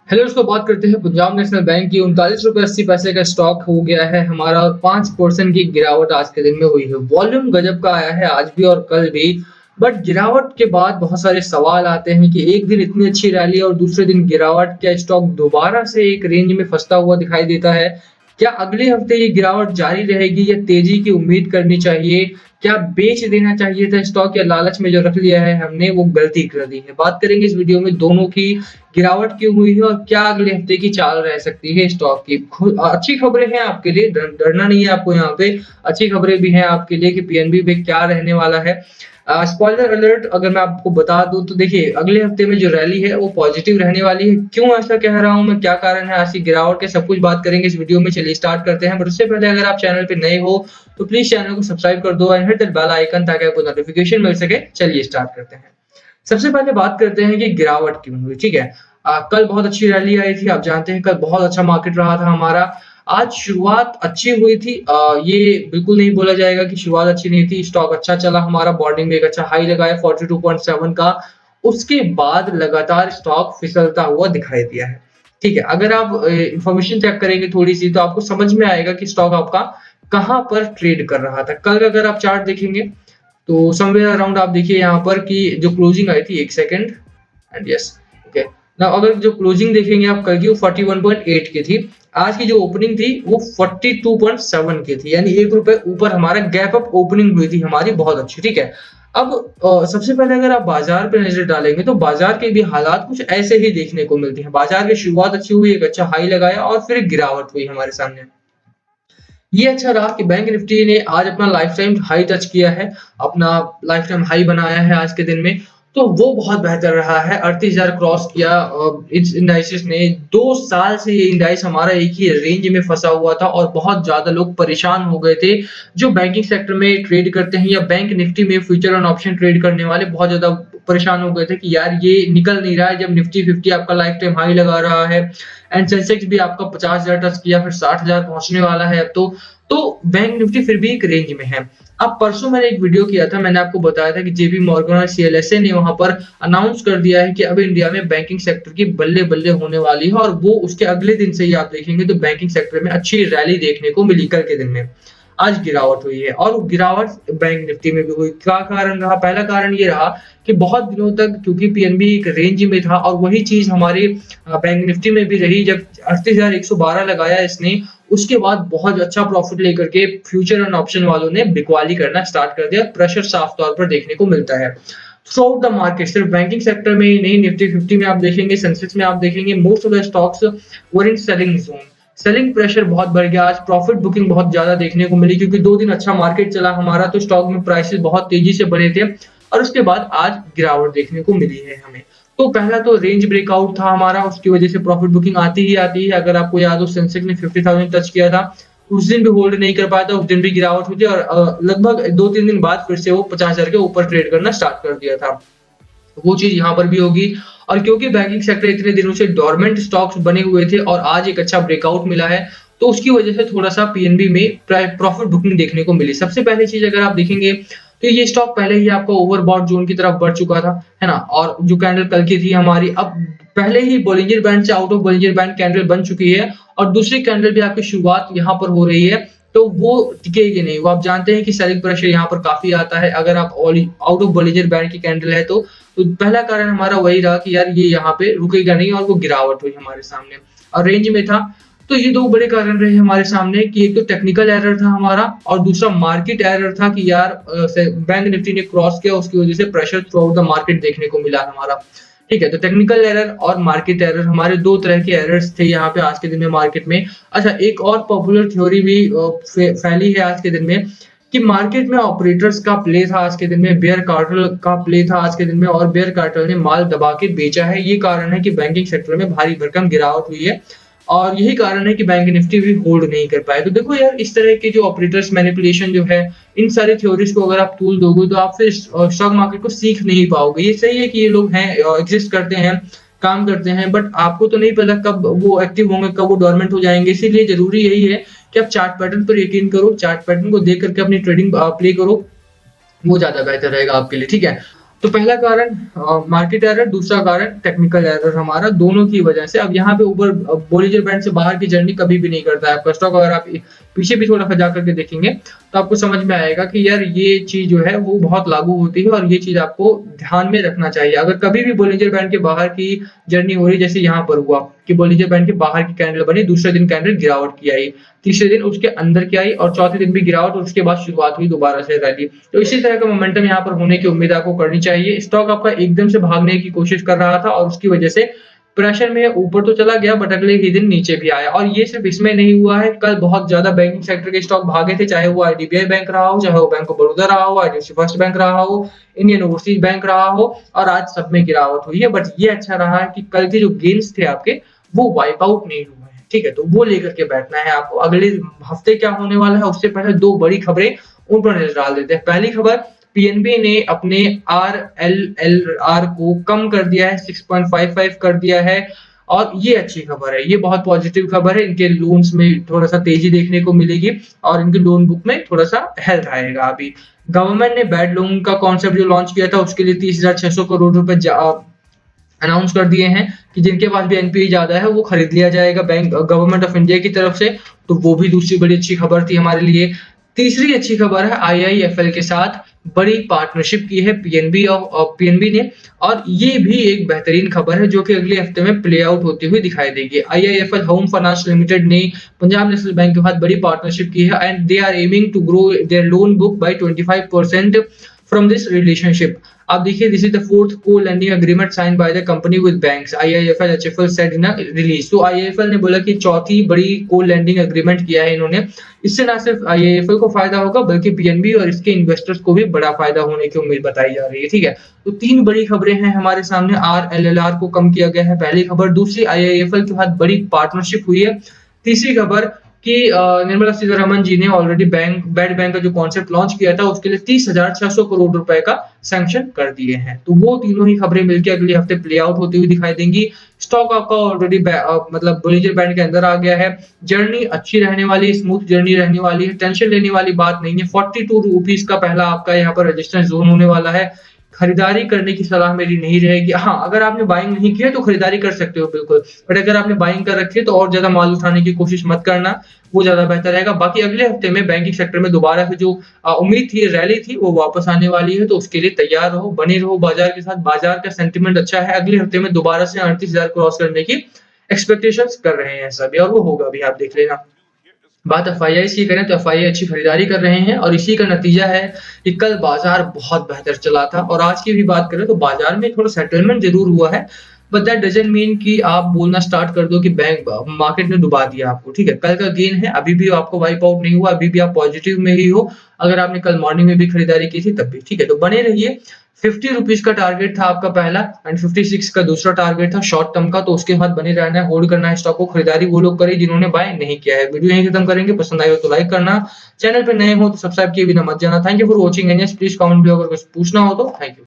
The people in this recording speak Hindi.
हेलो, इसको बात करते हैं पंजाब नेशनल बैंक की। 39 रुपये 80 पैसे का स्टॉक हो गया है हमारा, और 5% की गिरावट आज के दिन में हुई है। वॉल्यूम गजब का आया है आज भी और कल भी। बट गिरावट के बाद बहुत सारे सवाल आते हैं कि एक दिन इतनी अच्छी रैली और दूसरे दिन गिरावट, क्या स्टॉक दोबारा से एक रेंज में फंसता हुआ दिखाई देता है? क्या अगले हफ्ते ये गिरावट जारी रहेगी या तेजी की उम्मीद करनी चाहिए? क्या बेच देना चाहिए था स्टॉक, या लालच में जो रख लिया है हमने वो गलती कर दी है? बात करेंगे इस वीडियो में दोनों की, गिरावट क्यों हुई है और क्या अगले हफ्ते की चाल रह सकती है स्टॉक की। अच्छी खबरें हैं आपके लिए, डरना नहीं है आपको। यहाँ पे अच्छी खबरें भी हैं आपके लिए कि पीएनबी में क्या रहने वाला है। स्पॉइलर अलर्ट अगर मैं आपको बता दूं तो देखिए, अगले हफ्ते में जो रैली है वो पॉजिटिव रहने वाली है। क्यों ऐसा कह रहा हूं मैं, क्या कारण है आज की गिरावट के, सब कुछ बात करेंगे इस वीडियो में। चलिए स्टार्ट करते हैं। बट उससे पहले अगर आप चैनल पे नए हो तो प्लीज चैनल को सब्सक्राइब कर दो and hit the bell icon ताकि आपको नोटिफिकेशन मिल सके। चलिए स्टार्ट करते हैं। सबसे पहले बात करते हैं कि गिरावट क्यों हुई। ठीक है, कल बहुत अच्छी रैली आई थी, आप जानते हैं कल बहुत अच्छा मार्केट रहा था हमारा। आज शुरुआत अच्छी हुई थी, ये बिल्कुल नहीं बोला जाएगा कि शुरुआत अच्छी नहीं थी। स्टॉक अच्छा चला हमारा, बॉर्डिंग में एक अच्छा हाई लगाया 42.7 का। उसके बाद लगातार स्टॉक फिसलता हुआ दिखाई दिया है। ठीक है, अगर आप इंफॉर्मेशन चेक करेंगे थोड़ी सी तो आपको समझ में आएगा कि स्टॉक आपका कहाँ पर ट्रेड कर रहा था। कल अगर आप चार्ट देखेंगे तो समवेयर अराउंड आप देखिए यहाँ पर कि जो क्लोजिंग आई थी, एक second, and yes, okay. Now अगर जो क्लोजिंग देखेंगे आप कल की, वो 41.8 की थी। आज की जो ओपनिंग थी वो 42.7 की थी, यानी ₹1 ऊपर हमारा गैप अप ओपनिंग हुई थी हमारी, बहुत अच्छी। ठीक है, अब सबसे पहले अगर आप बाजार पे नजर डालेंगे तो बाजार के भी हालात कुछ ऐसे ही देखने को मिलते हैं। बाजार की शुरुआत अच्छी हुई, एक अच्छा हाई लगाया और फिर गिरावट हुई हमारे सामने। ये अच्छा रहा कि बैंक निफ्टी ने आज अपना लाइफ टाइम हाई टच किया है, अपना लाइफ टाइम हाई बनाया है आज के दिन में। तो वो बहुत बेहतर रहा है, 38,000 क्रॉस किया। इस इंडाइसिस ने 2 साल से, ये इंडाइस हमारा एक ही रेंज में फंसा हुआ था और बहुत ज्यादा लोग परेशान हो गए थे जो बैंकिंग सेक्टर में ट्रेड करते हैं या बैंक निफ्टी में फ्यूचर और ऑप्शन ट्रेड करने वाले। बहुत ज्यादा परेशान हो गए थे कि यार ये निकल नहीं रहा है, जब निफ्टी 50 आपका लाइफ टाइम हाई लगा रहा है एंड सेंसेक्स भी आपका 50,000 टच किया, फिर 60,000 पहुंचने वाला है। तो बैंक निफ्टी फिर भी एक रेंज में है। अब परसों मैंने एक वीडियो किया था, मैंने आपको बताया था कि जेपी मॉर्गन और सीएलएसए ने वहां पर अनाउंस कर दिया है कि अब इंडिया में बैंकिंग सेक्टर की बल्ले बल्ले होने वाली है, और वो उसके अगले दिन से ही आप देखेंगे तो बैंकिंग सेक्टर में अच्छी रैली देखने को मिली कल के दिन में। आज गिरावट हुई है और गिरावट बैंक निफ्टी में भी हुई। क्या कारण रहा? पहला कारण ये रहा कि बहुत दिनों तक क्योंकि पीएनबी एक रेंज में था, और वही चीज हमारे बैंक निफ्टी में भी रही। जब 38,112 लगाया इसने, उसके बाद बहुत अच्छा प्रॉफिट लेकर के फ्यूचर एंड ऑप्शन वालों ने बिकवाली करना स्टार्ट कर दिया। प्रेशर साफ तौर पर देखने को मिलता है थ्रू आउट द मार्केट। सिर्फ बैंकिंग सेक्टर में ही नहीं, निफ्टी 50 में आप देखेंगे, सेंसेक्स में आप देखेंगे, most of the stocks were in selling zone. Selling pressure बहुत बढ़ गया। आज प्रॉफिट बुकिंग बहुत ज्यादा देखने को मिली क्योंकि 2 दिन अच्छा मार्केट चला हमारा, तो स्टॉक में प्राइसेस बहुत तेजी से बढ़े थे और उसके बाद आज गिरावट देखने को मिली है हमें। तो पहला तो रेंज ब्रेकआउट था हमारा, उसकी वजह से प्रॉफिट बुकिंग आती ही आती है। अगर आपको याद हो, सेंसेक्स ने 50,000 टच किया था, उस दिन भी होल्ड नहीं कर पाया था, उस दिन भी गिरावट हुई थी और लगभग 2-3 दिन बाद फिर से वो 50,000 के ऊपर ट्रेड करना स्टार्ट कर दिया था। वो चीज यहाँ पर भी होगी। और क्योंकि बैंकिंग सेक्टर इतने दिनों से डोरमेंट स्टॉक्स बने हुए थे और आज एक अच्छा ब्रेकआउट मिला है, तो उसकी वजह से थोड़ा सा पीएनबी में प्रॉफिट बुकिंग देखने को मिली। सबसे पहली चीज अगर आप देखेंगे तो ये स्टॉक पहले ही आपका ओवरबॉट जोन की तरफ बढ़ चुका था, है ना। और जो कैंडल कल की थी हमारी, अब पहले ही बॉलिंजर बैंड से out of Bollinger band candle बन चुकी है और दूसरी कैंडल भी आपकी शुरुआत यहाँ पर हो रही है, तो वो टिकेगी नहीं। वो आप जानते हैं कि सेलिंग प्रेशर यहाँ पर काफी आता है अगर आप आउट ऑफ बॉलिंजर बैंड की कैंडल है तो पहला कारण हमारा वही रहा कि यार ये यहाँ पे रुकेगा नहीं, और वो गिरावट हुई हमारे सामने और रेंज में था। तो ये 2 बड़े कारण रहे हमारे सामने कि एक तो टेक्निकल एरर था हमारा और दूसरा मार्केट एरर था कि यार बैंक निफ्टी ने क्रॉस किया, उसकी वजह से pressure through out the market देखने को मिला हमारा। ठीक है, तो टेक्निकल एरर और मार्केट एरर, हमारे 2 तरह के एरर्स थे यहाँ पे आज के दिन में मार्केट में। अच्छा, एक और पॉपुलर थ्योरी भी फैली है आज के दिन में कि मार्केट में ऑपरेटर्स का प्ले था आज के दिन में, बेयर कार्टेल का प्ले था आज के दिन में, और बेयर कार्टेल ने माल दबा के बेचा है। ये कारण है कि बैंकिंग सेक्टर में भारी भरकम गिरावट हुई है और यही कारण है कि बैंक निफ्टी भी होल्ड नहीं कर पाए। तो देखो यार, इस तरह के जो ऑपरेटर्स मैनिपुलेशन जो है, इन सारी थ्योरीज को अगर आप तूल दोगे तो आप फिर स्टॉक मार्केट को सीख नहीं पाओगे। ये सही है कि ये लोग हैं, एग्जिस्ट करते हैं, काम करते हैं, बट आपको तो नहीं पता कब वो एक्टिव होंगे, कब वो डोरमेंट हो जाएंगे। इसीलिए जरूरी यही है कि आप चार्ट पैटर्न पर यकीन करो, चार्ट पैटर्न को देख करके अपनी ट्रेडिंग प्ले करो, वो ज्यादा बेहतर रहेगा आपके लिए। ठीक है, तो पहला कारण मार्केट एरर, दूसरा कारण टेक्निकल एरर हमारा, दोनों की वजह से। अब यहाँ पे ऊपर बोलिंजर बैंड से बाहर की जर्नी कभी भी नहीं करता है आपका स्टॉक। अगर आप पीछे भी थोड़ा सा जा करके देखेंगे तो आपको समझ में आएगा कि यार ये चीज जो है वो बहुत लागू होती है और ये चीज आपको ध्यान में रखना चाहिए। अगर कभी भी बोलिंजर बैंड के बाहर की जर्नी हो रही, जैसे यहाँ पर हुआ कि बोलिंजर बैंड के बाहर की कैंडल बनी, दूसरे दिन कैंडल गिरावट की आई, तीसरे दिन उसके अंदर की आई और चौथे दिन भी गिरावट, और उसके बाद शुरुआत हुई दोबारा से रैली। तो इसी तरह का मोमेंटम यहाँ पर होने की उम्मीद आपको करनी चाहिए। स्टॉक आपका एकदम से भागने की कोशिश कर रहा था और उसकी वजह से प्रेशर में ऊपर तो चला गया, बट अगले ही दिन नीचे भी आया। और ये सिर्फ इसमें नहीं हुआ है, कल बहुत ज्यादा बैंकिंग सेक्टर के स्टॉक भागे थे, चाहे वो आईडीबीआई बैंक रहा हो, चाहे वो बैंक ऑफ बड़ौदा रहा हो, आईडीएफसी फर्स्ट बैंक रहा हो, इंडियन ओवरसीज बैंक रहा हो, और आज सब में गिरावट हुई है। बट ये अच्छा रहा है कि कल के जो गेन्स थे आपके वो वाइप आउट नहीं हुए हैं, ठीक है। तो वो लेकर के बैठना है आपको। अगले हफ्ते क्या होने वाला है उससे पहले दो बड़ी खबरें उन पर नजर डाल देते हैं। पहली खबर, पीएनबी ने अपने आरएलएलआर को कम कर दिया है, 6.55 कर दिया है, और ये अच्छी खबर है, ये बहुत पॉजिटिव खबर है। इनके लोन्स में थोड़ा सा तेजी देखने को मिलेगी और इनके लोन बुक में थोड़ा सा हेल्थ आएगा। अभी गवर्नमेंट ने बैड लोन का कॉन्सेप्ट जो लॉन्च किया था उसके लिए 30,600 करोड़ रुपए अनाउंस कर दिए हैं कि जिनके पास भी एनपीए ज्यादा है वो खरीद लिया जाएगा बैंक गवर्नमेंट ऑफ इंडिया की तरफ से। तो वो भी दूसरी बड़ी अच्छी खबर थी हमारे लिए। तीसरी अच्छी खबर है, आईआईएफएल के साथ बड़ी पार्टनरशिप की है पीएनबी ने, और ये भी एक बेहतरीन खबर है जो कि अगले हफ्ते में प्ले आउट होती हुई दिखाई देगी। आईआईएफएल होम फाइनेंस लिमिटेड ने पंजाब नेशनल बैंक के साथ बड़ी पार्टनरशिप की है and they are aiming to grow their loan book by 25% from this relationship. आप देखिए, this is the fourth co lending agreement sign by the company with banks, IIFL HFL said in a release. तो आईआईएफएल ने बोला कि चौथी बड़ी को लेंडिंग एग्रीमेंट किया है इन्होंने। इससे ना सिर्फ आईआईएफएल को फायदा होगा बल्कि पीएनबी और इसके इन्वेस्टर्स को भी बड़ा फायदा होने की उम्मीद बताई जा रही है, ठीक है। तो तीन बड़ी खबरें हैं हमारे सामने। आरएलएलआर को कम किया गया है, पहली खबर। दूसरी, आईआईएफएल के साथ बड़ी पार्टनरशिप हुई है। तीसरी खबर कि निर्मला सीतारमन जी ने ऑलरेडी बेड बैंक का जो कॉन्सेप्ट लॉन्च किया था उसके लिए 30,600 करोड़ रुपए का सैंक्शन कर दिए हैं। तो वो तीनों ही खबरें मिलकर अगले हफ्ते प्ले आउट होती हुई दिखाई देंगी। स्टॉक आपका ऑलरेडी मतलब बोलिंजर बैंड के अंदर आ गया है। जर्नी अच्छी रहने वाली, स्मूथ जर्नी रहने वाली है, टेंशन लेने वाली बात नहीं है। 42 रुपीज का पहला आपका यहाँ पर रेजिस्टेंस जोन होने वाला है। खरीदारी करने की सलाह मेरी नहीं रहेगी। हाँ, अगर आपने बाइंग नहीं किया तो खरीदारी कर सकते हो बिल्कुल, बट अगर आपने बाइंग कर रखी है तो और ज्यादा माल उठाने की कोशिश मत करना, वो ज्यादा बेहतर रहेगा। बाकी अगले हफ्ते में बैंकिंग सेक्टर में दोबारा से जो उम्मीद थी, रैली थी, वो वापस आने वाली है। तो उसके लिए तैयार रहो, बने रहो बाजार के साथ। बाजार का सेंटीमेंट अच्छा है, अगले हफ्ते में दोबारा से 38,000 क्रॉस करने की एक्सपेक्टेशंस कर रहे हैं सभी, और वो होगा भी, आप देख लेना। बात एफआईआई की करें तो एफआईआई अच्छी खरीदारी कर रहे हैं और इसी का नतीजा है कि कल बाजार बहुत बेहतर चला था। और आज की भी बात करें तो बाजार में थोड़ा सेटलमेंट जरूर हुआ है, बट दैट डजंट मीन कि आप बोलना स्टार्ट कर दो कि बैंक मार्केट ने डुबा दिया आपको, ठीक है। कल का गेन है, अभी भी आपको वाइप आउट नहीं हुआ, अभी भी आप पॉजिटिव में ही हो। अगर आपने कल मॉर्निंग में भी खरीदारी की थी तब भी, ठीक है। तो बने रहिए। 50 रुपीज का टारगेट था आपका पहला एंड 56 का दूसरा टारगेट था शॉर्ट टर्म का, तो उसके साथ बने रहना है, होल्ड करना है स्टॉक को। खरीदारी वो लोग करें जिन्होंने बाय नहीं किया है। वीडियो यहीं खत्म करेंगे, पसंद आए हो तो लाइक करना, चैनल पे नए हो तो सब्सक्राइब किए बिना मत जाना। Thank you for watching and please comment भी अगर कुछ पूछना हो तो। Thank you.